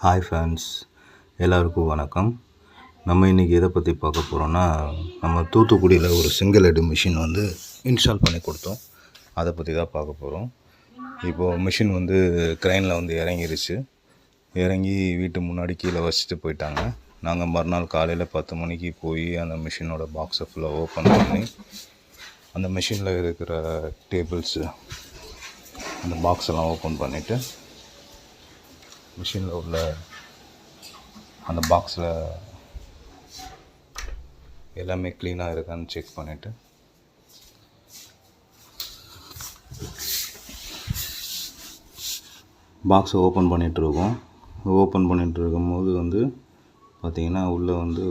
Hi friends, எல்லாருக்கும் வணக்கம். நம்ம இன்றைக்கி எதை பற்றி பார்க்க போகிறோன்னா, நம்ம தூத்துக்குடியில் ஒரு சிங்கிள் ஹெட் மிஷின் வந்து இன்ஸ்டால் பண்ணி கொடுத்தோம். அதை பற்றி தான் பார்க்க போகிறோம். இப்போது மிஷின் வந்து க்ரைனில் வந்து இறங்கி வீட்டு முன்னாடி கீழே வச்சுட்டு போயிட்டாங்க. நாங்கள் மறுநாள் காலையில் 10 மணிக்கு போய் அந்த மிஷினோட பாக்ஸை ஃபுல்லாக ஓப்பன் பண்ணி அந்த மிஷினில் இருக்கிற டேபிள்ஸு அந்த பாக்ஸ் எல்லாம் ஓப்பன் பண்ணிவிட்டு மிஷினில் உள்ள அந்த பாக்ஸில் எல்லாமே க்ளீனாக இருக்கான்னு செக் பண்ணிவிட்டு பாக்ஸை ஓப்பன் பண்ணிகிட்ருக்கோம். ஓப்பன் பண்ணிகிட்டு இருக்கும்போது வந்து பார்த்திங்கன்னா உள்ளே வந்து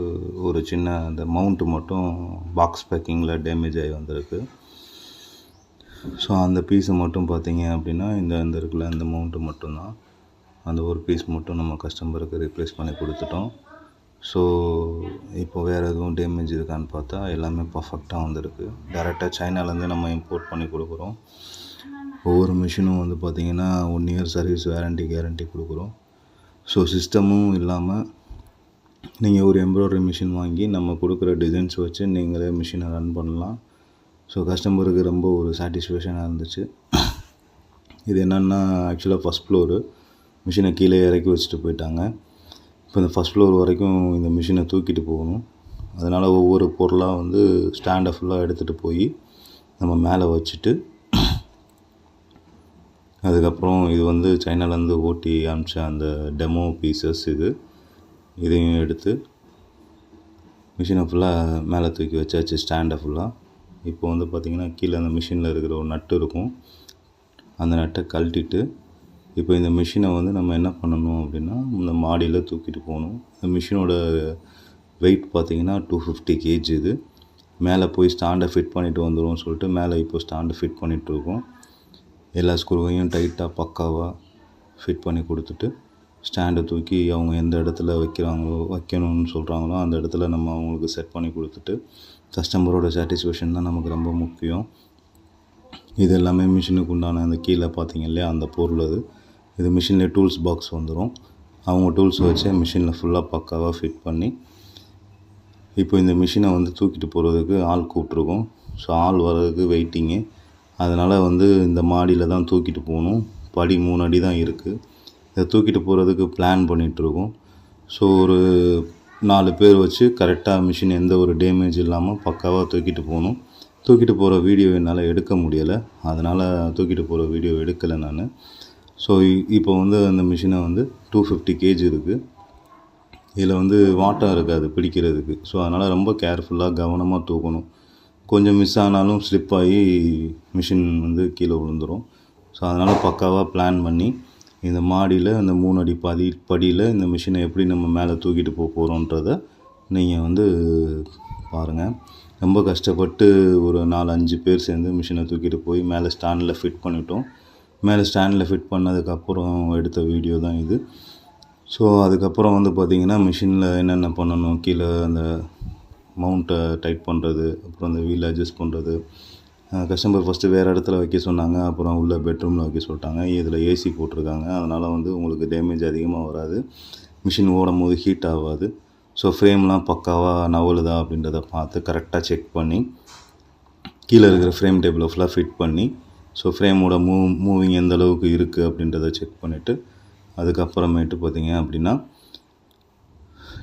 ஒரு சின்ன அந்த மவுண்ட்டு மட்டும் பாக்ஸ் பேக்கிங்கில் டேமேஜ் ஆகி வந்திருக்கு. ஸோ அந்த பீஸை மட்டும் பார்த்திங்க அப்படின்னா இந்த இருக்குல்ல அந்த மவுண்ட்டு மட்டும்தான், அந்த ஒரு பீஸ் மட்டும் நம்ம கஸ்டமருக்கு ரீப்ளேஸ் பண்ணி கொடுத்துட்டோம். ஸோ இப்போ வேறு எதுவும் டேமேஜ் இருக்கான்னு பார்த்தா எல்லாமே பர்ஃபெக்டாக வந்திருக்கு. டேரெக்டாக சைனாலேருந்து நம்ம இம்போர்ட் பண்ணி கொடுக்குறோம். ஒவ்வொரு மிஷினும் வந்து பார்த்திங்கன்னா 1 இயர் சர்வீஸ் கேரண்டி கொடுக்குறோம். ஸோ சிஸ்டமும் இல்லாமல் நீங்கள் ஒரு எம்ப்ராய்டரி மிஷின் வாங்கி நம்ம கொடுக்குற டிசைன்ஸ் வச்சு நீங்களே மிஷினை ரன் பண்ணலாம். ஸோ கஸ்டமருக்கு ரொம்ப ஒரு சாட்டிஸ்ஃபேக்ஷனாக இருந்துச்சு. இது என்னென்னா, ஆக்சுவலாக ஃபஸ்ட் ஃப்ளோரு மிஷினை கீழே இறக்கி வச்சுட்டு போயிட்டாங்க. இப்போ இந்த ஃபஸ்ட் ஃப்ளோர் வரைக்கும் இந்த மிஷினை தூக்கிட்டு போகணும். அதனால் ஒவ்வொரு பொருளாக வந்து ஸ்டாண்டை ஃபுல்லாக எடுத்துகிட்டு போய் நம்ம மேலே வச்சுட்டு, அதுக்கப்புறம் இது வந்து சைனாலேருந்து ஓட்டி அனுப்பிச்ச அந்த டெமோ பீசஸ் இதையும் எடுத்து மிஷினை ஃபுல்லாக மேலே தூக்கி வச்சாச்சு, ஸ்டாண்டை ஃபுல்லாக. இப்போ வந்து பார்த்திங்கன்னா கீழே அந்த மிஷினில் இருக்கிற ஒரு நட்டு இருக்கும், அந்த நட்டை கழட்டிட்டு இப்போ இந்த மிஷினை வந்து நம்ம என்ன பண்ணணும் அப்படின்னா, இந்த மாடியில் தூக்கிட்டு போகணும். இந்த மிஷினோட வெயிட் பார்த்திங்கன்னா 250 kg. இது மேலே போய் ஸ்டாண்டை ஃபிட் பண்ணிவிட்டு வந்துடும்னு சொல்லிட்டு மேலே இப்போ ஸ்டாண்டை ஃபிட் பண்ணிகிட்ருக்கோம். எல்லா ஸ்க்ரூவையும் டைட்டாக பக்காவாக ஃபிட் பண்ணி கொடுத்துட்டு ஸ்டாண்டை தூக்கி அவங்க எந்த இடத்துல வைக்கணும்னு சொல்கிறாங்களோ அந்த இடத்துல நம்ம அவங்களுக்கு செட் பண்ணி கொடுத்துட்டு, கஸ்டமரோட சாட்டிஸ்ஃபேக்ஷன் தான் நமக்கு ரொம்ப முக்கியம். இது எல்லாமே மிஷினுக்கு உண்டான அந்த கீழே பார்த்திங்க இல்லையா அந்த பொருள். இது மிஷினில் டூல்ஸ் பாக்ஸ் வந்துடும். அவங்க டூல்ஸ் வச்சு மிஷினில் ஃபுல்லாக பக்காவாக ஃபிட் பண்ணி இப்போ இந்த மிஷினை வந்து தூக்கிட்டு போகிறதுக்கு ஆள் கூப்பிட்ருக்கோம். ஸோ ஆள் வர்றதுக்கு வெயிட்டிங்கு. அதனால் வந்து இந்த மாடியில் தான் தூக்கிட்டு போகணும். படி 3 அடி தான் இருக்குது. இதை தூக்கிட்டு போகிறதுக்கு பிளான் பண்ணிகிட்ருக்கோம். ஸோ ஒரு 4 பேர் வச்சு கரெக்டாக மிஷின் எந்த ஒரு டேமேஜ் இல்லாமல் பக்காவாக தூக்கிட்டு போகணும். தூக்கிட்டு போகிற வீடியோ என்னால் எடுக்க முடியலை, அதனால் தூக்கிட்டு போகிற வீடியோ எடுக்கலை நான். ஸோ இப்போ வந்து அந்த மிஷினை வந்து 250 kg இருக்குது. இதில் வந்து வாட்டம் இருக்காது பிடிக்கிறதுக்கு. ஸோ அதனால் ரொம்ப கேர்ஃபுல்லாக கவனமாக தூக்கணும். கொஞ்சம் மிஸ் ஆனாலும் ஸ்லிப் ஆகி மிஷின் வந்து கீழே விழுந்துடும். ஸோ அதனால் பக்காவாக பிளான் பண்ணி இந்த மாடியில் அந்த 3 அடி படியில் இந்த மிஷினை எப்படி நம்ம மேலே தூக்கிட்டு போகிறோன்றதை நீங்கள் வந்து பாருங்கள். ரொம்ப கஷ்டப்பட்டு ஒரு 4-5 பேர் சேர்ந்து மிஷினை தூக்கிட்டு போய் மேலே ஸ்டாண்டில் ஃபிட் பண்ணிட்டோம். மேலே ஸ்டாண்டில் ஃபிட் பண்ணதுக்கப்புறம் எடுத்த வீடியோ தான் இது. ஸோ அதுக்கப்புறம் வந்து பார்த்திங்கன்னா மிஷினில் என்னென்ன பண்ணணும், கீழே அந்த மவுண்ட்டை டைட் பண்ணுறது, அப்புறம் அந்த வீல் அட்ஜஸ்ட் பண்ணுறது. கஸ்டமர் ஃபஸ்ட்டு வேறு இடத்துல வைக்க சொன்னாங்க, அப்புறம் உள்ள பெட்ரூமில் வைக்க சொல்லிட்டாங்க. இதில் ஏசி போட்டிருக்காங்க, அதனால் வந்து உங்களுக்கு டேமேஜ் அதிகமாக வராது, மிஷின் ஓடும் போது ஹீட் ஆகாது. ஸோ ஃப்ரேம்லாம் பக்காவாக நவலுதா அப்படின்றத பார்த்து கரெக்டாக செக் பண்ணி கீழே இருக்கிற ஃப்ரேம் டேபிளை ஃபுல்லாக ஃபிட் பண்ணி, ஸோ ஃப்ரேமோட மூவிங் எந்த அளவுக்கு இருக்குது அப்படின்றத செக் பண்ணிவிட்டு, அதுக்கப்புறமேட்டு பார்த்திங்க அப்படின்னா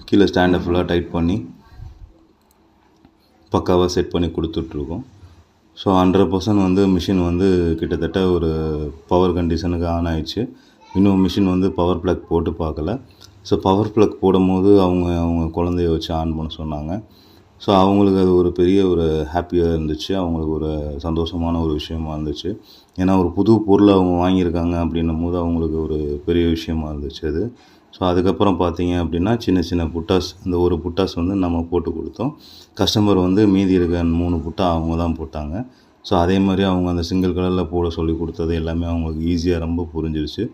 கீழே ஸ்டாண்டை ஃபுல்லாக டைட் பண்ணி பக்காவாக செட் பண்ணி கொடுத்துட்ருக்கோம். ஸோ 100% வந்து மிஷின் வந்து கிட்டத்தட்ட ஒரு பவர் கண்டிஷனுக்கு ஆன் ஆயிடுச்சு. இன்னும் மிஷின் வந்து பவர் ப்ளக் போட்டு பார்க்கல. ஸோ பவர் ப்ளக் போடும்போது அவங்க குழந்தைய வச்சு ஆன் பண்ண சொன்னாங்க. ஸோ அவங்களுக்கு அது ஒரு பெரிய ஒரு ஹாப்பியாக இருந்துச்சு, அவங்களுக்கு ஒரு சந்தோஷமான ஒரு விஷயமா இருந்துச்சு. ஏன்னா ஒரு புது பொருளை அவங்க வாங்கியிருக்காங்க அப்படின்னும் போது அவங்களுக்கு ஒரு பெரிய விஷயமா இருந்துச்சு அது. ஸோ அதுக்கப்புறம் பார்த்திங்க அப்படின்னா சின்ன புட்டாஸ், இந்த ஒரு புட்டாஸ் வந்து நம்ம போட்டு கொடுத்தோம். கஸ்டமர் வந்து மீதி இருக்க 3 புட்டா அவங்க தான் போட்டாங்க. ஸோ அதே மாதிரி அவங்க அந்த சிங்கிள் கலரில் போட சொல்லி கொடுத்தது எல்லாமே அவங்களுக்கு ஈஸியாக ரொம்ப புரிஞ்சிருச்சு.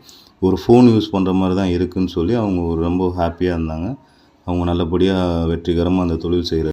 ஒரு ஃபோன் யூஸ் பண்ணுற மாதிரி தான் இருக்குதுன்னு சொல்லி அவங்க ரொம்ப ஹாப்பியாக இருந்தாங்க. அவங்க நல்லபடியாக வெற்றிகரமாக அந்த தொழில் செய்கிற